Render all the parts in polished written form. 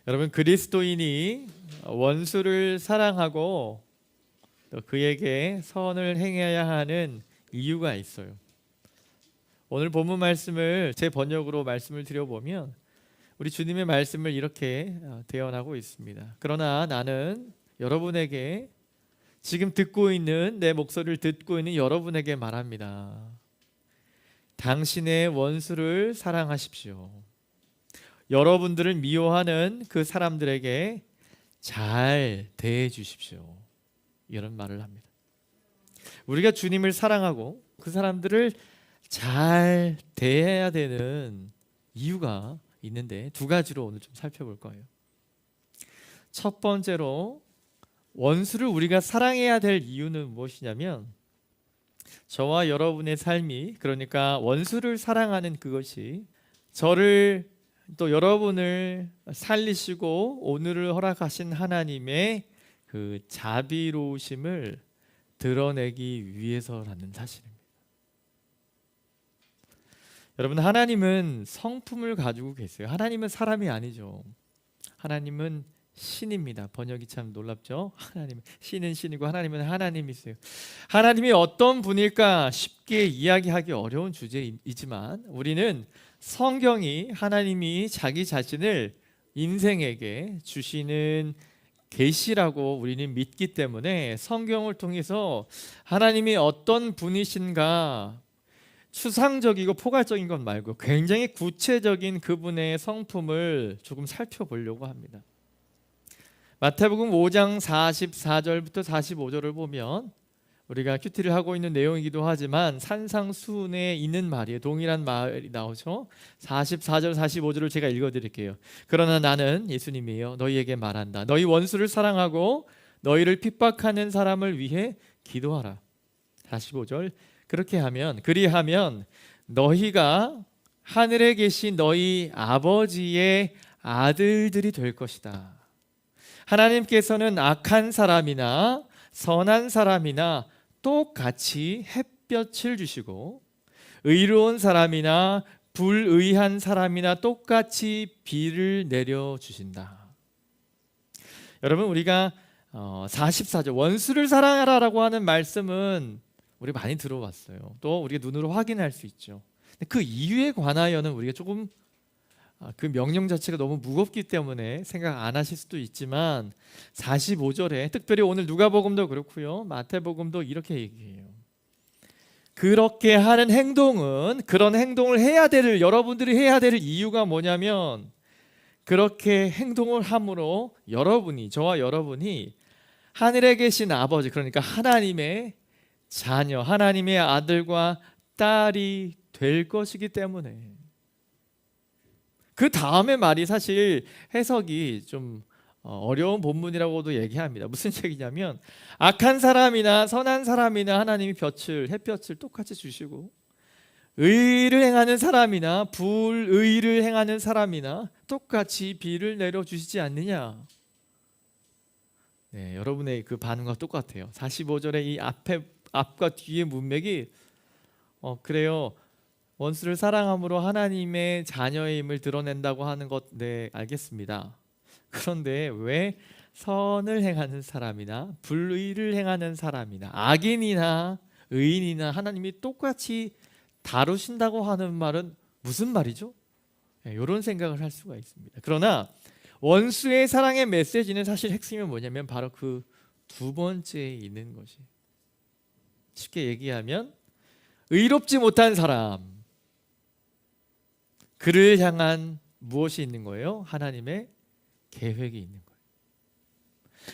여러분, 그리스도인이 원수를 사랑하고 또 그에게 선을 행해야 하는 이유가 있어요. 오늘 본문 말씀을 제 번역으로 말씀을 드려보면 우리 주님의 말씀을 이렇게 대언하고 있습니다. 그러나 나는 여러분에게, 지금 듣고 있는, 내 목소리를 듣고 있는 여러분에게 말합니다. 당신의 원수를 사랑하십시오. 여러분들을 미워하는 그 사람들에게 잘 대해 주십시오. 이런 말을 합니다. 우리가 주님을 사랑하고 그 사람들을 잘 대해야 되는 이유가 있는데 두 가지로 오늘 좀 살펴볼 거예요. 첫 번째로 원수를 우리가 사랑해야 될 이유는 무엇이냐면, 저와 여러분의 삶이, 그러니까 원수를 사랑하는 그것이 저를 또 여러분을 살리시고 오늘을 허락하신 하나님의 그 자비로우심을 드러내기 위해서라는 사실입니다. 여러분, 하나님은 성품을 가지고 계세요. 하나님은 사람이 아니죠. 하나님은 신입니다. 번역이 참 놀랍죠. 하나님, 신은 신이고 하나님은 하나님이세요. 하나님이 어떤 분일까 쉽게 이야기하기 어려운 주제이지만 우리는 성경이 하나님이 자기 자신을 인생에게 주시는 계시라고 우리는 믿기 때문에 성경을 통해서 하나님이 어떤 분이신가, 추상적이고 포괄적인 것 말고 굉장히 구체적인 그분의 성품을 조금 살펴보려고 합니다. 마태복음 5장 44절부터 45절을 보면 우리가 큐티를 하고 있는 내용이기도 하지만 산상수훈에 있는 말이에요. 동일한 말이 나오죠. 44절 45절을 제가 읽어드릴게요. 그러나 나는, 예수님이에요, 너희에게 말한다. 너희 원수를 사랑하고 너희를 핍박하는 사람을 위해 기도하라. 45절, 그리하면 너희가 하늘에 계신 너희 아버지의 아들들이 될 것이다. 하나님께서는 악한 사람이나 선한 사람이나 똑같이 햇볕을 주시고 의로운 사람이나 불의한 사람이나 똑같이 비를 내려주신다. 여러분, 우리가 44절 원수를 사랑하라라고 하는 말씀은 우리 많이 들어봤어요. 또 우리가 눈으로 확인할 수 있죠. 근데 그 이유에 관하여는 우리가 조금 그 명령 자체가 너무 무겁기 때문에 생각 안 하실 수도 있지만 45절에 특별히 오늘 누가복음도 그렇고요, 마태복음도 이렇게 얘기해요. 그렇게 하는 행동은, 그런 행동을 여러분들이 해야 될 이유가 뭐냐면, 그렇게 행동을 함으로 저와 여러분이 하늘에 계신 아버지, 그러니까 하나님의 자녀, 하나님의 아들과 딸이 될 것이기 때문에. 그 다음에 말이 사실 해석이 좀 어려운 본문이라고도 얘기합니다. 무슨 얘기냐면, 악한 사람이나 선한 사람이나 하나님이 햇볕을 똑같이 주시고 의를 행하는 사람이나 불의를 행하는 사람이나 똑같이 비를 내려주시지 않느냐. 네, 여러분의 그 반응과 똑같아요. 45절의 이 앞과 뒤의 문맥이 그래요. 원수를 사랑함으로 하나님의 자녀임을 드러낸다고 하는 것, 네, 알겠습니다. 그런데 왜 선을 행하는 사람이나 불의를 행하는 사람이나 악인이나 의인이나 하나님이 똑같이 다루신다고 하는 말은 무슨 말이죠? 네, 이런 생각을 할 수가 있습니다. 그러나 원수의 사랑의 메시지는 사실 핵심이 뭐냐면 바로 그 두 번째에 있는 것이, 쉽게 얘기하면 의롭지 못한 사람, 그를 향한 무엇이 있는 거예요? 하나님의 계획이 있는 거예요.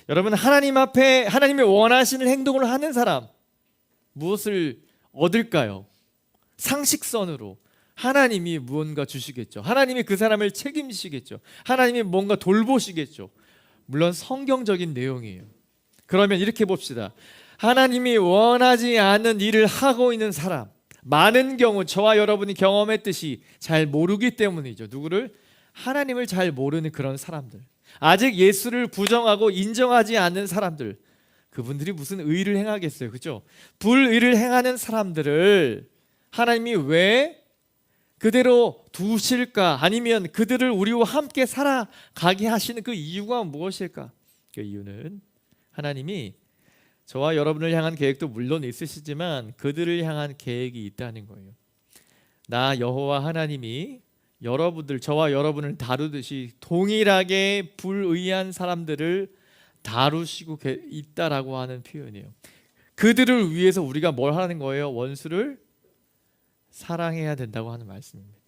여러분, 하나님 앞에 하나님이 원하시는 행동을 하는 사람, 무엇을 얻을까요? 상식선으로 하나님이 무언가 주시겠죠. 하나님이 그 사람을 책임지시겠죠. 하나님이 뭔가 돌보시겠죠. 물론 성경적인 내용이에요. 그러면 이렇게 봅시다. 하나님이 원하지 않는 일을 하고 있는 사람, 많은 경우 저와 여러분이 경험했듯이 잘 모르기 때문이죠. 누구를? 하나님을 잘 모르는 그런 사람들, 아직 예수를 부정하고 인정하지 않는 사람들, 그분들이 무슨 의를 행하겠어요, 그렇죠? 불의를 행하는 사람들을 하나님이 왜 그대로 두실까? 아니면 그들을 우리와 함께 살아가게 하시는 그 이유가 무엇일까? 그 이유는 하나님이 저와 여러분을 향한 계획도 물론 있으시지만 그들을 향한 계획이 있다는 거예요. 나 여호와 하나님이 여러분들, 저와 여러분을 다루듯이 동일하게 불의한 사람들을 다루시고 있다라고 하는 표현이에요. 그들을 위해서 우리가 뭘 하는 거예요? 원수를 사랑해야 된다고 하는 말씀입니다.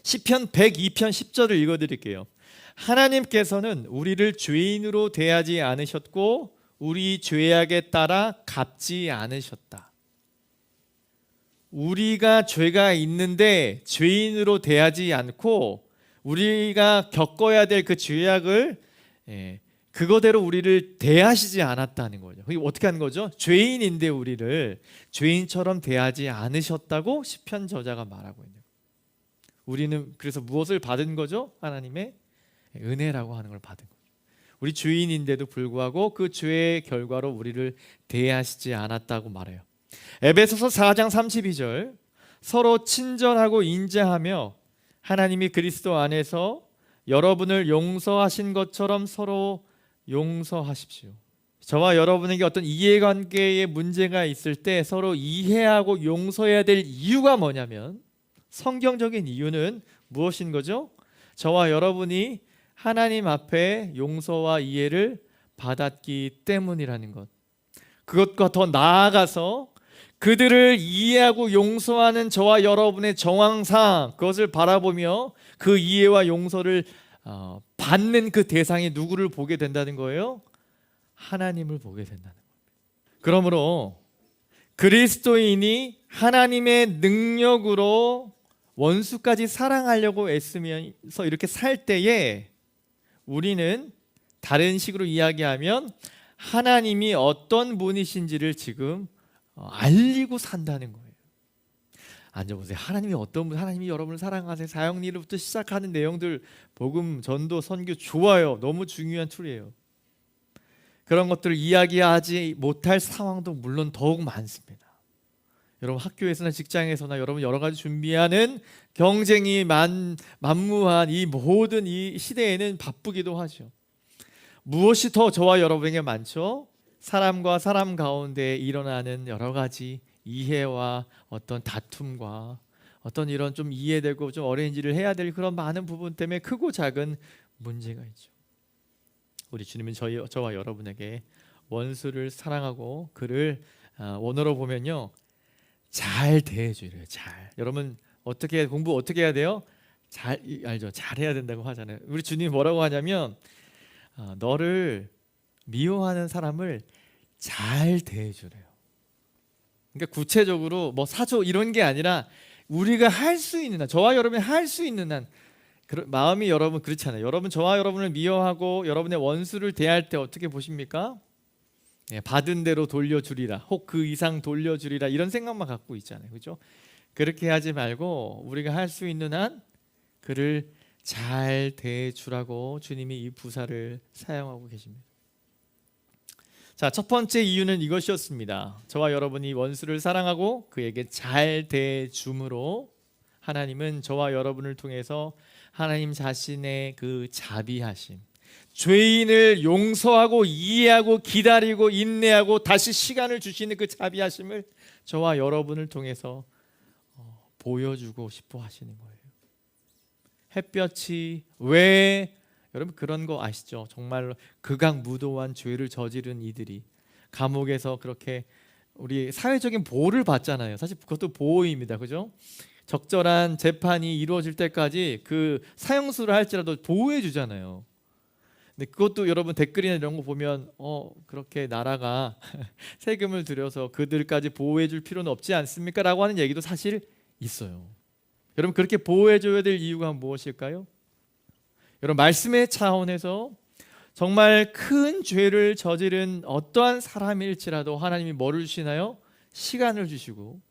시편 102편 10절을 읽어드릴게요. 하나님께서는 우리를 죄인으로 대하지 않으셨고 우리 죄악에 따라 갚지 않으셨다. 우리가 죄가 있는데 죄인으로 대하지 않고 우리가 겪어야 될 그 죄악을 그거대로 우리를 대하시지 않았다는 거죠. 그게 어떻게 하는 거죠? 죄인인데 우리를 죄인처럼 대하지 않으셨다고 시편 저자가 말하고 있는 거예요. 우리는 그래서 무엇을 받은 거죠? 하나님의 은혜라고 하는 걸 받은 거죠. 우리 죄인인데도 불구하고 그 죄의 결과로 우리를 대하시지 않았다고 말해요. 에베소서 4장 32절 서로 친절하고 인자하며 하나님이 그리스도 안에서 여러분을 용서하신 것처럼 서로 용서하십시오. 저와 여러분에게 어떤 이해관계에 문제가 있을 때 서로 이해하고 용서해야 될 이유가 뭐냐면 성경적인 이유는 무엇인 거죠? 저와 여러분이 하나님 앞에 용서와 이해를 받았기 때문이라는 것. 그것과 더 나아가서 그들을 이해하고 용서하는 저와 여러분의 정황상 그것을 바라보며 그 이해와 용서를 받는 그 대상이 누구를 보게 된다는 거예요? 하나님을 보게 된다는 겁니다. 그러므로 그리스도인이 하나님의 능력으로 원수까지 사랑하려고 애쓰면서 이렇게 살 때에 우리는 다른 식으로 이야기하면 하나님이 어떤 분이신지를 지금 알리고 산다는 거예요. 앉아보세요. 하나님이 어떤 분, 하나님이 여러분을 사랑하세요. 사형리로부터 시작하는 내용들, 복음, 전도, 선교 좋아요. 너무 중요한 툴이에요. 그런 것들을 이야기하지 못할 상황도 물론 더욱 많습니다. 여러분 학교에서나 직장에서나 여러분 여러 가지 준비하는 경쟁이 만무한 이 모든 이 시대에는 바쁘기도 하죠. 무엇이 더 저와 여러분에게 많죠? 사람과 사람 가운데 일어나는 여러 가지 이해와 어떤 다툼과 어떤 이런 좀 이해되고 좀 어레인지를 해야 될 그런 많은 부분 때문에 크고 작은 문제가 있죠. 우리 주님은 저와 여러분에게 원수를 사랑하고 그를 원어로 보면요 잘 대해줘요. 잘. 여러분 공부 어떻게 해야 돼요? 잘 알죠? 잘 해야 된다고 하잖아요. 우리 주님이 뭐라고 하냐면 너를 미워하는 사람을 잘 대해주래요. 그러니까 구체적으로 뭐 사줘 이런 게 아니라 우리가 할 수 있는 한, 저와 여러분이 할 수 있는 한 마음이 여러분 그렇잖아요. 여러분 저와 여러분을 미워하고 여러분의 원수를 대할 때 어떻게 보십니까? 받은 대로 돌려주리라, 혹 그 이상 돌려주리라 이런 생각만 갖고 있잖아요. 그렇죠? 그렇게 하지 말고 우리가 할 수 있는 한 그를 잘 대해주라고 주님이 이 부사를 사용하고 계십니다. 자, 첫 번째 이유는 이것이었습니다. 저와 여러분이 원수를 사랑하고 그에게 잘 대해줌으로 하나님은 저와 여러분을 통해서 하나님 자신의 그 자비하심, 죄인을 용서하고 이해하고 기다리고 인내하고 다시 시간을 주시는 그 자비하심을 저와 여러분을 통해서 보여주고 싶어 하시는 거예요. 햇볕이 왜 여러분 그런 거 아시죠? 정말로 극악무도한 죄를 저지른 이들이 감옥에서 그렇게 우리 사회적인 보호를 받잖아요. 사실 그것도 보호입니다. 그죠? 적절한 재판이 이루어질 때까지 그 사형수를 할지라도 보호해 주잖아요. 근데 그것도 여러분 댓글이나 이런 거 보면 그렇게 나라가 세금을 들여서 그들까지 보호해 줄 필요는 없지 않습니까? 라고 하는 얘기도 사실 있어요. 여러분 그렇게 보호해 줘야 될 이유가 무엇일까요? 여러분 말씀의 차원에서 정말 큰 죄를 저지른 어떠한 사람일지라도 하나님이 뭐를 주시나요? 시간을 주시고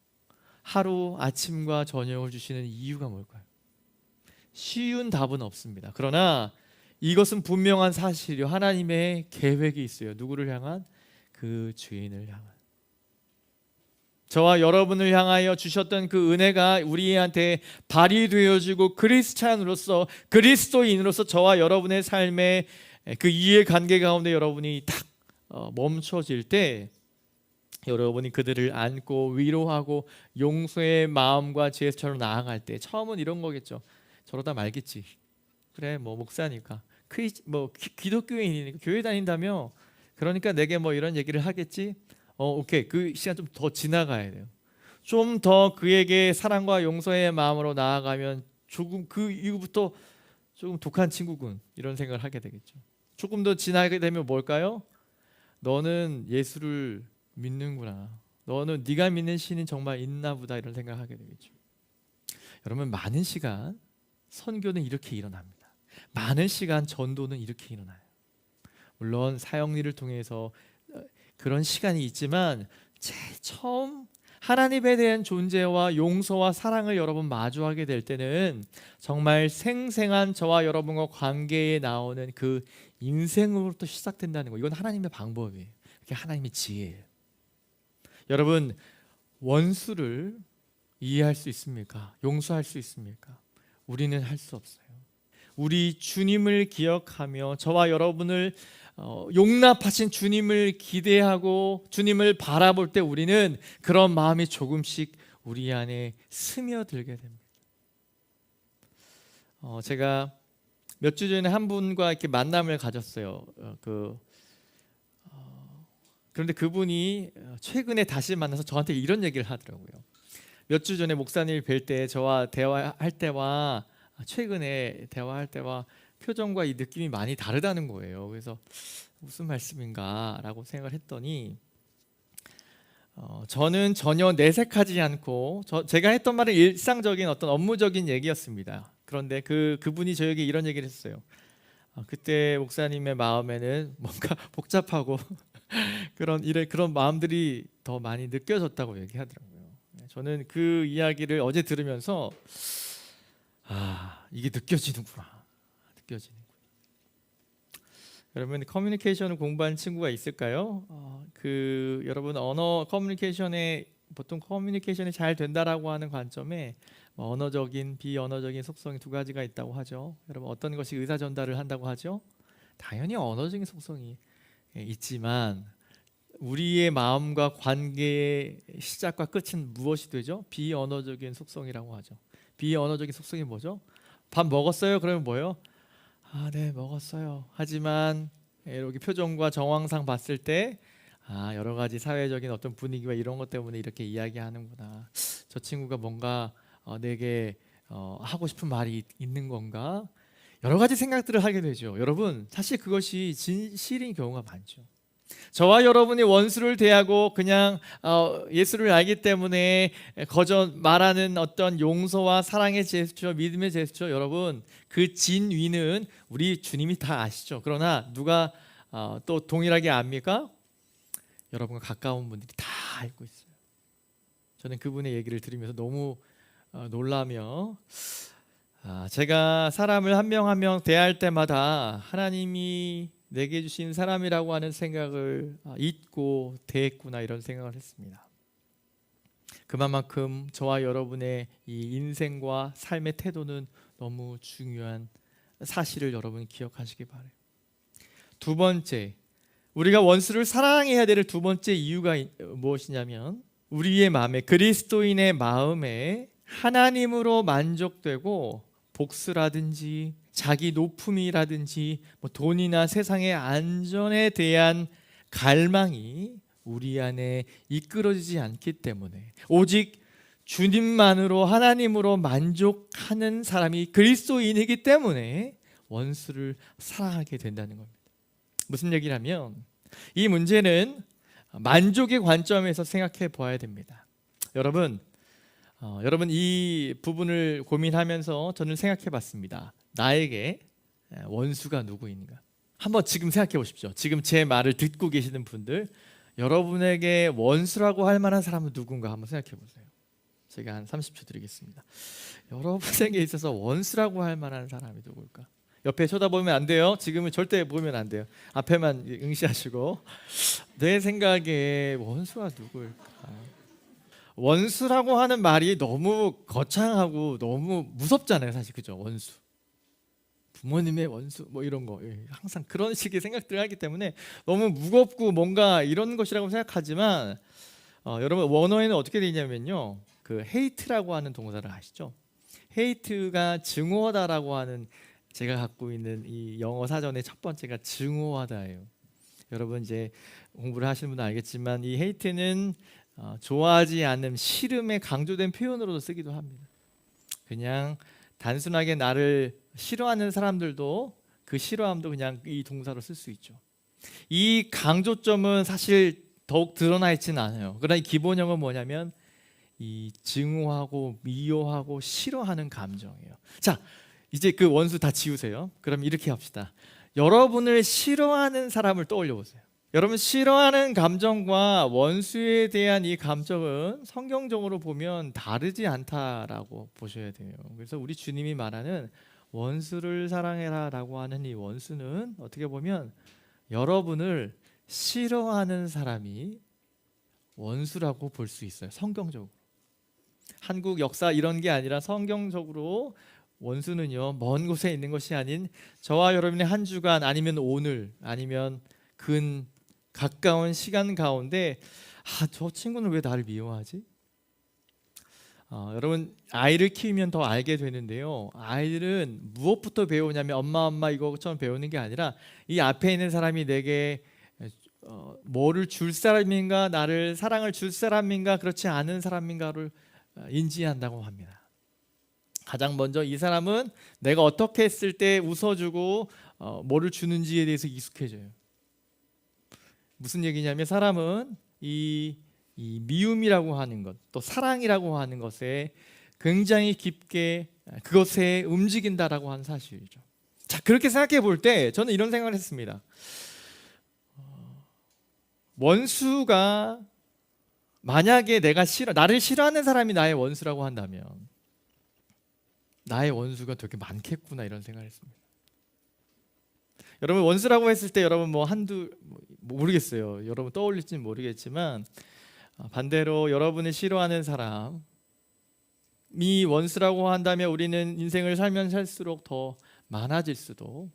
하루 아침과 저녁을 주시는 이유가 뭘까요? 쉬운 답은 없습니다. 그러나 이것은 분명한 사실이요. 하나님의 계획이 있어요. 누구를 향한? 그 죄인을 향한. 저와 여러분을 향하여 주셨던 그 은혜가 우리한테 발휘되어지고 그리스도인으로서 저와 여러분의 삶의 그 이해관계 가운데 여러분이 딱 멈춰질 때 여러분이 그들을 안고 위로하고 용서의 마음과 제스처로 나아갈 때 처음은 이런 거겠죠. 저러다 말겠지. 그래 뭐 목사니까 기독교인이니까 교회 다닌다며 그러니까 내게 뭐 이런 얘기를 하겠지. 오케이. 그 시간 좀 더 지나가야 돼요. 좀 더 그에게 사랑과 용서의 마음으로 나아가면 조금 그 이후부터 조금 독한 친구군 이런 생각을 하게 되겠죠. 조금 더 지나게 되면 뭘까요? 너는 예수를 믿는구나. 너는 네가 믿는 신이 정말 있나 보다 이런 생각을 하게 되겠죠. 여러분 많은 시간 선교는 이렇게 일어납니다. 많은 시간 전도는 이렇게 일어나요. 물론 사역일을 통해서 그런 시간이 있지만 제일 처음 하나님에 대한 존재와 용서와 사랑을 여러분 마주하게 될 때는 정말 생생한 저와 여러분과 관계에 나오는 그 인생으로부터 시작된다는 거. 이건 하나님의 방법이에요. 그게 하나님의 지혜예요. 여러분 원수를 이해할 수 있습니까? 용서할 수 있습니까? 우리는 할 수 없어요. 우리 주님을 기억하며 저와 여러분을 용납하신 주님을 기대하고 주님을 바라볼 때 우리는 그런 마음이 조금씩 우리 안에 스며들게 됩니다. 제가 몇 주 전에 한 분과 이렇게 만남을 가졌어요. 그런데 그분이 최근에 다시 만나서 저한테 이런 얘기를 하더라고요. 몇 주 전에 목사님을 뵐 때 저와 대화할 때와 최근에 대화할 때와 표정과 이 느낌이 많이 다르다는 거예요. 그래서 무슨 말씀인가 라고 생각을 했더니 저는 전혀 내색하지 않고 제가 했던 말은 일상적인 어떤 업무적인 얘기였습니다. 그런데 그분이 저에게 이런 얘기를 했어요. 그때 목사님의 마음에는 뭔가 복잡하고 그런 마음들이 더 많이 느껴졌다고 얘기하더라고요. 저는 그 이야기를 어제 들으면서 이게 느껴지는구나. 여러분 커뮤니케이션을 공부한 친구가 있을까요? 여러분 언어 커뮤니케이션에 보통 커뮤니케이션이 잘 된다라고 하는 관점에 언어적인 비언어적인 속성이 두 가지가 있다고 하죠. 여러분 어떤 것이 의사 전달을 한다고 하죠? 당연히 언어적인 속성이 있지만 우리의 마음과 관계의 시작과 끝은 무엇이 되죠? 비언어적인 속성이라고 하죠. 비언어적인 속성이 뭐죠? 밥 먹었어요? 그러면 뭐예요? 네 먹었어요. 하지만 이렇게 표정과 정황상 봤을 때 여러 가지 사회적인 어떤 분위기와 이런 것 때문에 이렇게 이야기하는구나. 저 친구가 뭔가 내게 하고 싶은 말이 있는 건가? 여러 가지 생각들을 하게 되죠. 여러분 사실 그것이 진실인 경우가 많죠. 저와 여러분이 원수를 대하고 그냥 예수를 알기 때문에 거저 말하는 어떤 용서와 사랑의 제스처, 믿음의 제스처, 여러분 그 진위는 우리 주님이 다 아시죠. 그러나 누가 또 동일하게 압니까? 여러분과 가까운 분들이 다 알고 있어요. 저는 그분의 얘기를 들으면서 너무 놀라며 제가 사람을 한 명 한 명 대할 때마다 하나님이 내게 주신 사람이라고 하는 생각을 잊고 대했구나 이런 생각을 했습니다. 그만큼 저와 여러분의 이 인생과 삶의 태도는 너무 중요한 사실을 여러분 기억하시기 바라요. 두 번째, 우리가 원수를 사랑해야 될 두 번째 이유가 무엇이냐면 우리의 마음에 그리스도인의 마음에 하나님으로 만족되고 복수라든지 자기 높음이라든지 돈이나 세상의 안전에 대한 갈망이 우리 안에 이끌어지지 않기 때문에 오직 주님만으로 하나님으로 만족하는 사람이 그리스도인이기 때문에 원수를 사랑하게 된다는 겁니다. 무슨 얘기냐면 이 문제는 만족의 관점에서 생각해 보아야 됩니다. 여러분 이 부분을 고민하면서 저는 생각해 봤습니다. 나에게 원수가 누구인가? 한번 지금 생각해 보십시오. 지금 제 말을 듣고 계시는 분들, 여러분에게 원수라고 할 만한 사람은 누군가 한번 생각해 보세요. 제가 한 30초 드리겠습니다. 여러분에게 있어서 원수라고 할 만한 사람이 누굴까? 옆에 쳐다보면 안 돼요. 지금은 절대 보면 안 돼요. 앞에만 응시하시고. 내 생각에 원수가 누굴까? 원수라고 하는 말이 너무 거창하고 너무 무섭잖아요, 사실. 그죠? 원수. 부모님의 원수 뭐 이런 거 항상 그런 식의 생각들을 하기 때문에 너무 무겁고 뭔가 이런 것이라고 생각하지만 여러분 원어에는 어떻게 되냐면요, 그 hate라고 하는 동사를 아시죠? hate가 증오하다라고 하는, 제가 갖고 있는 이 영어 사전의 첫 번째가 증오하다예요. 여러분 이제 공부를 하시는 분은 알겠지만 이 hate는 좋아하지 않음, 싫음의 강조된 표현으로도 쓰기도 합니다. 그냥 단순하게 나를 싫어하는 사람들도 그 싫어함도 그냥 이 동사로 쓸 수 있죠. 이 강조점은 사실 더욱 드러나 있지는 않아요. 그러나 이 기본형은 뭐냐면 이 증오하고 미워하고 싫어하는 감정이에요. 자, 이제 그 원수 다 지우세요. 그럼 이렇게 합시다. 여러분을 싫어하는 사람을 떠올려 보세요. 여러분, 싫어하는 감정과 원수에 대한 이 감정은 성경적으로 보면 다르지 않다라고 보셔야 돼요. 그래서 우리 주님이 말하는 원수를 사랑해라 라고 하는 이 원수는 어떻게 보면 여러분을 싫어하는 사람이 원수라고 볼 수 있어요. 성경적으로. 한국 역사 이런 게 아니라 성경적으로 원수는요, 먼 곳에 있는 것이 아닌 저와 여러분의 한 주간 아니면 오늘 아니면 가까운 시간 가운데 저 친구는 왜 나를 미워하지? 여러분 아이를 키우면 더 알게 되는데요, 아이들은 무엇부터 배우냐면 엄마 이거처럼 배우는 게 아니라 이 앞에 있는 사람이 내게 뭐를 줄 사람인가, 나를 사랑을 줄 사람인가 그렇지 않은 사람인가를 인지한다고 합니다. 가장 먼저 이 사람은 내가 어떻게 했을 때 웃어주고 뭐를 주는지에 대해서 익숙해져요. 무슨 얘기냐면 사람은 이 미움이라고 하는 것, 또 사랑이라고 하는 것에 굉장히 깊게 그것에 움직인다라고 하는 사실이죠. 자, 그렇게 생각해 볼 때 저는 이런 생각을 했습니다. 원수가 만약에 나를 싫어하는 사람이 나의 원수라고 한다면 나의 원수가 되게 많겠구나, 이런 생각을 했습니다. 여러분 원수라고 했을 때 여러분 모르겠어요. 여러분 떠올릴지는 모르겠지만 반대로 여러분이 싫어하는 사람이 원수라고 한다면 우리는 인생을 살면 살수록 더 많아질 수도,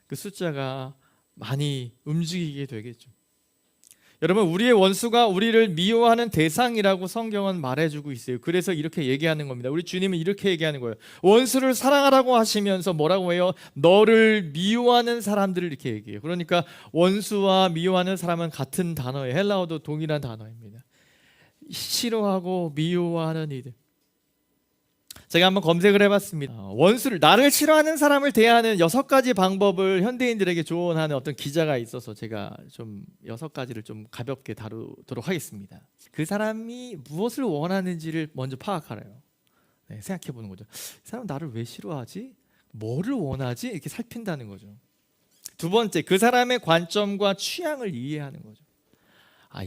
그 숫자가 많이 움직이게 되겠죠. 여러분 우리의 원수가 우리를 미워하는 대상이라고 성경은 말해주고 있어요. 그래서 이렇게 얘기하는 겁니다. 우리 주님은 이렇게 얘기하는 거예요. 원수를 사랑하라고 하시면서 뭐라고 해요? 너를 미워하는 사람들을 이렇게 얘기해요. 그러니까 원수와 미워하는 사람은 같은 단어예요. 헬라어도 동일한 단어입니다. 싫어하고 미워하는 이들. 제가 한번 검색을 해봤습니다. 나를 싫어하는 사람을 대하는 6가지 방법을 현대인들에게 조언하는 어떤 기자가 있어서 제가 좀 6가지를 좀 가볍게 다루도록 하겠습니다. 그 사람이 무엇을 원하는지를 먼저 파악하래요. 생각해 보는 거죠. 이 사람 나를 왜 싫어하지? 뭐를 원하지? 이렇게 살핀다는 거죠. 두 번째, 그 사람의 관점과 취향을 이해하는 거죠.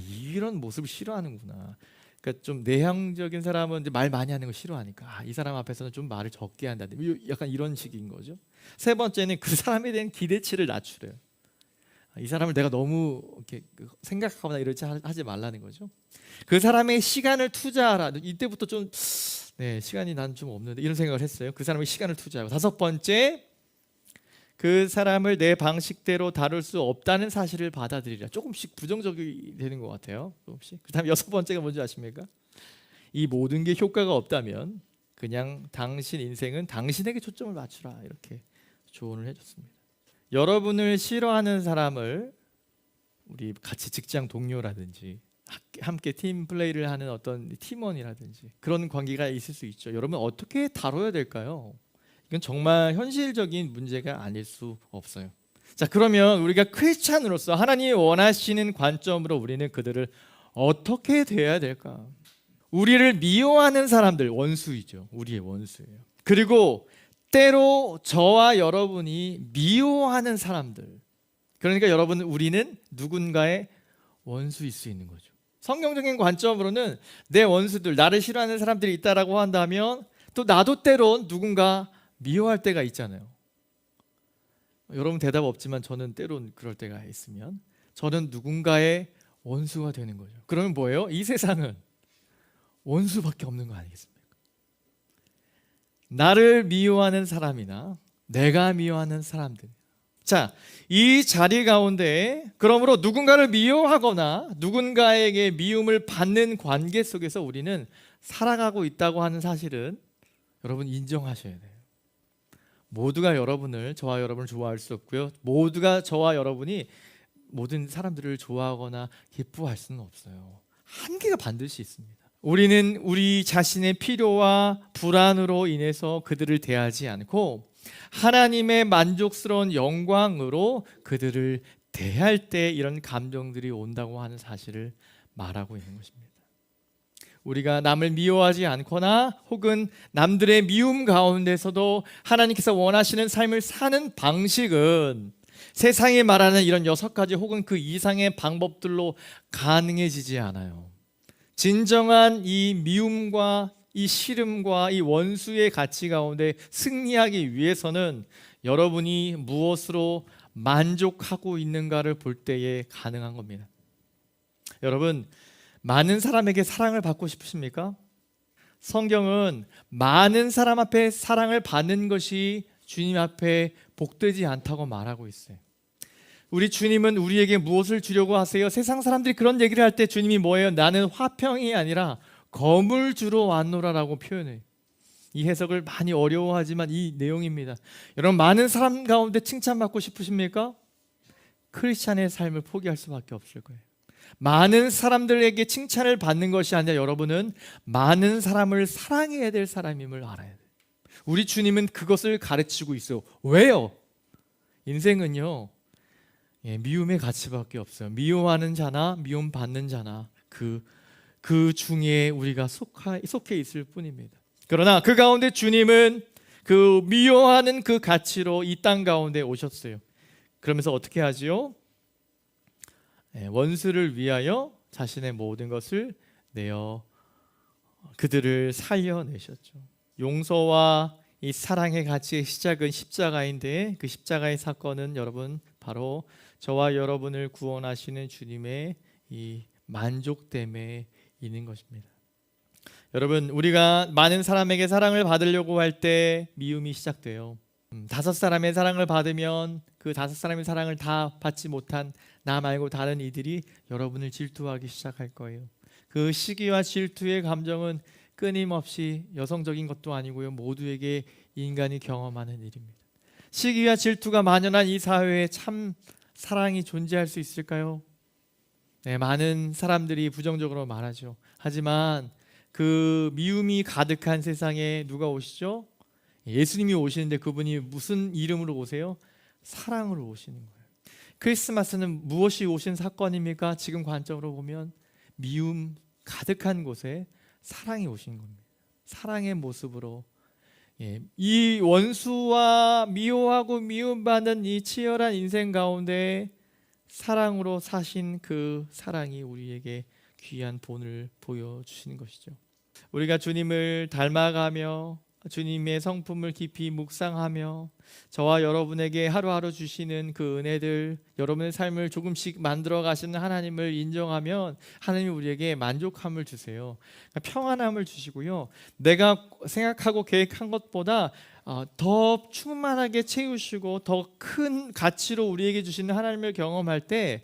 이런 모습을 싫어하는구나. 그러니까 좀 내향적인 사람은 이제 말 많이 하는 거 싫어하니까 이 사람 앞에서는 좀 말을 적게 한다. 약간 이런 식인 거죠. 세 번째는 그 사람에 대한 기대치를 낮추래요. 이 사람을 내가 너무 이렇게 생각하거나 이러지 하지 말라는 거죠. 그 사람의 시간을 투자하라. 이때부터 좀 시간이 난 좀 없는데 이런 생각을 했어요. 그 사람의 시간을 투자하고. 다섯 번째, 그 사람을 내 방식대로 다룰 수 없다는 사실을 받아들이라. 조금씩 부정적이 되는 것 같아요. 조금씩. 그다음 6번째가 뭔지 아십니까? 이 모든 게 효과가 없다면 그냥 당신 인생은 당신에게 초점을 맞추라, 이렇게 조언을 해줬습니다. 여러분을 싫어하는 사람을 우리 같이 직장 동료라든지 함께 팀 플레이를 하는 어떤 팀원이라든지 그런 관계가 있을 수 있죠. 여러분 어떻게 다뤄야 될까요? 이건 정말 현실적인 문제가 아닐 수 없어요. 자, 그러면 우리가 크리스찬으로서 하나님이 원하시는 관점으로 우리는 그들을 어떻게 대해야 될까? 우리를 미워하는 사람들, 원수이죠. 우리의 원수예요. 그리고 때로 저와 여러분이 미워하는 사람들, 그러니까 여러분 우리는 누군가의 원수일 수 있는 거죠. 성경적인 관점으로는 내 원수들, 나를 싫어하는 사람들이 있다라고 한다면 또 나도 때론 누군가 미워할 때가 있잖아요. 여러분 대답 없지만 저는 때론 그럴 때가 있으면 저는 누군가의 원수가 되는 거죠. 그러면 뭐예요? 이 세상은 원수밖에 없는 거 아니겠습니까? 나를 미워하는 사람이나 내가 미워하는 사람들. 자, 이 자리 가운데 그러므로 누군가를 미워하거나 누군가에게 미움을 받는 관계 속에서 우리는 살아가고 있다고 하는 사실은 여러분 인정하셔야 돼요. 모두가 저와 여러분을 좋아할 수 없고요. 모두가 저와 여러분이 모든 사람들을 좋아하거나 기뻐할 수는 없어요. 한계가 반드시 있습니다. 우리는 우리 자신의 필요와 불안으로 인해서 그들을 대하지 않고 하나님의 만족스러운 영광으로 그들을 대할 때 이런 감정들이 온다고 하는 사실을 말하고 있는 것입니다. 우리가 남을 미워하지 않거나 혹은 남들의 미움 가운데서도 하나님께서 원하시는 삶을 사는 방식은 세상이 말하는 이런 6가지 혹은 그 이상의 방법들로 가능해지지 않아요. 진정한 이 미움과 이 싫음과 이 원수의 가치 가운데 승리하기 위해서는 여러분이 무엇으로 만족하고 있는가를 볼 때에 가능한 겁니다. 여러분, 많은 사람에게 사랑을 받고 싶으십니까? 성경은 많은 사람 앞에 사랑을 받는 것이 주님 앞에 복되지 않다고 말하고 있어요. 우리 주님은 우리에게 무엇을 주려고 하세요? 세상 사람들이 그런 얘기를 할 때 주님이 뭐예요? 나는 화평이 아니라 검을 주러 왔노라라고 표현해요. 이 해석을 많이 어려워하지만 이 내용입니다. 여러분, 많은 사람 가운데 칭찬받고 싶으십니까? 크리스찬의 삶을 포기할 수밖에 없을 거예요. 많은 사람들에게 칭찬을 받는 것이 아니라 여러분은 많은 사람을 사랑해야 될 사람임을 알아야 돼요. 우리 주님은 그것을 가르치고 있어요. 왜요? 인생은요, 미움의 가치밖에 없어요. 미워하는 자나 미움받는 자나 그 중에 우리가 속해 있을 뿐입니다. 그러나 그 가운데 주님은 그 미워하는 그 가치로 이 땅 가운데 오셨어요. 그러면서 어떻게 하지요? 원수를 위하여 자신의 모든 것을 내어 그들을 살려내셨죠. 용서와 이 사랑의 가치의 시작은 십자가인데 그 십자가의 사건은 여러분 바로 저와 여러분을 구원하시는 주님의 이 만족됨에 있는 것입니다. 여러분, 우리가 많은 사람에게 사랑을 받으려고 할 때 미움이 시작돼요. 5사람의 사랑을 받으면 그 5사람의 사랑을 다 받지 못한 나 말고 다른 이들이 여러분을 질투하기 시작할 거예요. 그 시기와 질투의 감정은 끊임없이 여성적인 것도 아니고요, 모두에게 인간이 경험하는 일입니다. 시기와 질투가 만연한 이 사회에 참 사랑이 존재할 수 있을까요? 많은 사람들이 부정적으로 말하죠. 하지만 그 미움이 가득한 세상에 누가 오시죠? 예수님이 오시는데 그분이 무슨 이름으로 오세요? 사랑으로 오시는 거예요. 크리스마스는 무엇이 오신 사건입니까? 지금 관점으로 보면 미움 가득한 곳에 사랑이 오신 겁니다. 사랑의 모습으로 이 원수와 미워하고 미움받는 이 치열한 인생 가운데 사랑으로 사신 그 사랑이 우리에게 귀한 본을 보여주시는 것이죠. 우리가 주님을 닮아가며 주님의 성품을 깊이 묵상하며 저와 여러분에게 하루하루 주시는 그 은혜들, 여러분의 삶을 조금씩 만들어 가시는 하나님을 인정하면 하나님이 우리에게 만족함을 주세요. 평안함을 주시고요, 내가 생각하고 계획한 것보다 더 충만하게 채우시고 더 큰 가치로 우리에게 주시는 하나님을 경험할 때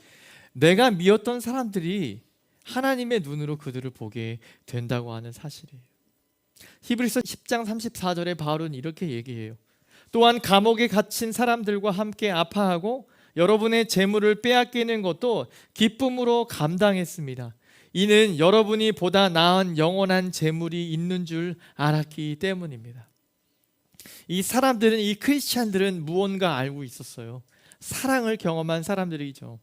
내가 미웠던 사람들이 하나님의 눈으로 그들을 보게 된다고 하는 사실이에요. 히브리서 10장 34절에 바울은 이렇게 얘기해요. 또한 감옥에 갇힌 사람들과 함께 아파하고 여러분의 재물을 빼앗기는 것도 기쁨으로 감당했습니다. 이는 여러분이 보다 나은 영원한 재물이 있는 줄 알았기 때문입니다. 이 사람들은, 이 크리스찬들은 무언가 알고 있었어요. 사랑을 경험한 사람들이죠.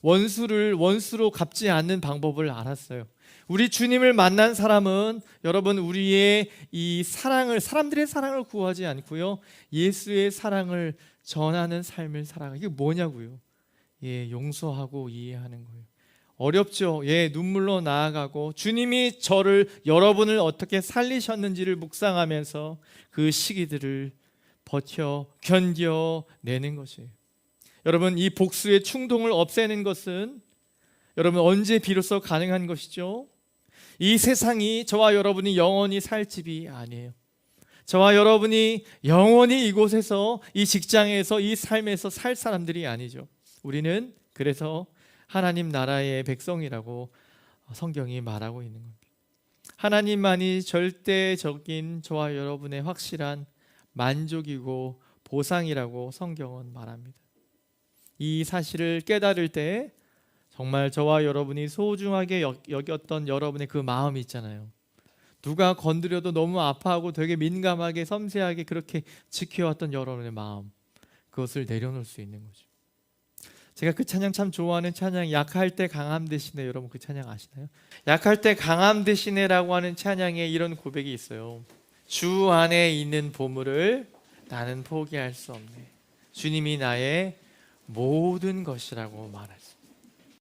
원수를 원수로 갚지 않는 방법을 알았어요. 우리 주님을 만난 사람은 여러분 우리의 이 사랑을, 사람들의 사랑을 구하지 않고요, 예수의 사랑을 전하는 삶을 살아가. 이게 뭐냐고요? 용서하고 이해하는 거예요. 어렵죠. 눈물로 나아가고 주님이 여러분을 어떻게 살리셨는지를 묵상하면서 그 시기들을 견뎌내는 것이에요. 여러분, 이 복수의 충동을 없애는 것은 여러분 언제 비로소 가능한 것이죠? 이 세상이 저와 여러분이 영원히 살 집이 아니에요. 저와 여러분이 영원히 이곳에서, 이 직장에서, 이 삶에서 살 사람들이 아니죠. 우리는 그래서 하나님 나라의 백성이라고 성경이 말하고 있는 겁니다. 하나님만이 절대적인 저와 여러분의 확실한 만족이고 보상이라고 성경은 말합니다. 이 사실을 깨달을 때 정말 저와 여러분이 소중하게 여겼던 여러분의 그 마음이 있잖아요. 누가 건드려도 너무 아파하고 되게 민감하게 섬세하게 그렇게 지켜왔던 여러분의 마음, 그것을 내려놓을 수 있는 거죠. 제가 그 찬양 참 좋아하는 찬양, 약할 때 강함 대신에, 여러분 그 찬양 아시나요? 약할 때 강함 대신에라고 하는 찬양에 이런 고백이 있어요. 주 안에 있는 보물을 나는 포기할 수 없네. 주님이 나의 모든 것이라고 말했어요.